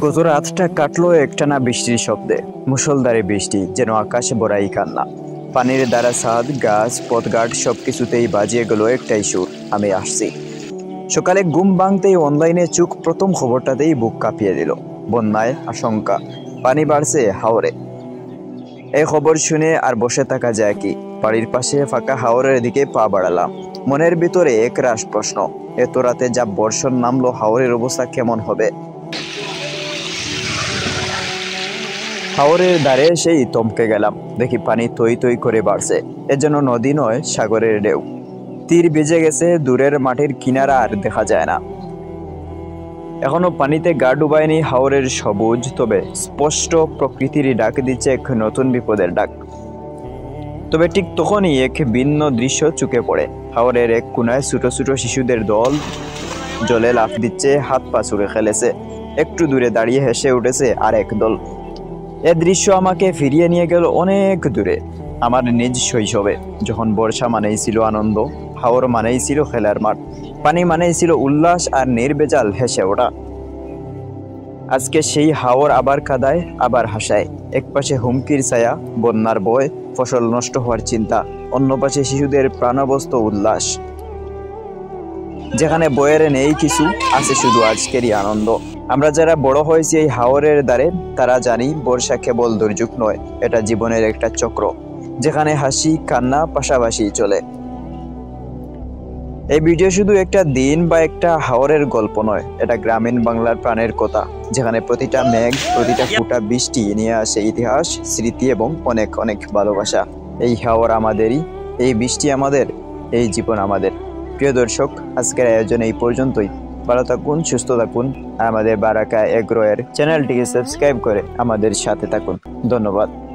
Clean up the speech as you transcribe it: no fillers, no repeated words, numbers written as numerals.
গত রাতটা কাটলো একটানা বৃষ্টির শব্দে। মুষলধারে বৃষ্টি যেন আকাশে ভরাই কান্না। পানির দ্বারা ছাদ, গাছ, পথঘাট সবকিছুতেই বাজিয়ে গেল একটাই সুর, আমি আসছি। সকালে ঘুম ভাঙতেই অনলাইনে চোখ প্রথম খবরটাতেই বুক কাঁপিয়ে দিল। বন্যায় আশঙ্কা, পানি বাড়ছে হাওরে। এই খবর শুনে আর বসে থাকা যায় কি? বাড়ির পাশে ফাঁকা হাওরের দিকে পা বাড়ালাম। মনের ভিতরে একরাশ প্রশ্ন, এত রাতে যা বর্ষণ নামলো, হাওরের অবস্থা কেমন হবে? হাওরের ধারে সেই থমকে গেলাম। দেখি পানি তৈ তৈ করে বাড়ছে। এ যেন নদী নয়, সাগরের ঢেউ। তীর বেজে গেছে, দূরের মাটির কিনারা আর দেখা যায় না। এখনো পানিতে গা ডুবায়নি হাওরের সবুজ, তবে স্পষ্ট প্রকৃতির ডাক দিচ্ছে এক নতুন বিপদের ডাক। তবে ঠিক তখনই এক ভিন্ন দৃশ্য চোখে পড়ে। হাওরের এক কোনায় ছোট ছোট শিশুদের দল জলে লাফ দিচ্ছে, হাত পা ছুড়ে খেলেছে। একটু দূরে দাঁড়িয়ে হেসে উঠেছে আর এক দল। এ দৃশ্য আমাকে ফিরিয়ে নিয়ে গেল অনেক দূরে, আমার নিজ শৈশবে, যখন বর্ষা মানেই ছিল আনন্দ, হাওর মানেই ছিল খেলার মাঠ, পানি মানেই ছিল উল্লাস আর নির্ভেজাল হেসে ওঠা। আজকে সেই হাওর আবার কাঁদায়, আবার হাসায়। এক পাশে হুমকির ছায়া, বন্যার ভয়, ফসল নষ্ট হওয়ার চিন্তা, অন্য পাশে শিশুদের প্রাণবন্ত উল্লাস। যেখানে বয়ের নেই কিছু, আছে শুধু আজকেরই আনন্দ। আমরা যারা বড় হয়েছি এই হাওরের দ্বারে, তারা জানি বর্ষা কেবল দুর্যোগ নয়, এটা জীবনের একটা চক্র, যেখানে হাসি কান্না পাশাপাশি চলে। এই ভিডিও শুধু একটা দিন বা একটা হাওরের গল্প নয়, এটা গ্রামীণ বাংলার প্রাণের কথা, যেখানে প্রতিটা মেঘ, প্রতিটা ফোঁটা বৃষ্টি নিয়ে আসে ইতিহাস, স্মৃতি এবং অনেক অনেক ভালোবাসা। এই হাওর আমাদেরই, এই বৃষ্টি আমাদের, এই জীবন আমাদের। প্রিয় দর্শক, আজকের আয়োজন এই পর্যন্তই। ভালো থাকুন, সুস্থ থাকুন, আর আমাদের বারাকা এগ্রো এর চ্যানেলটিকে সাবস্ক্রাইব করে আমাদের সাথে থাকুন। ধন্যবাদ।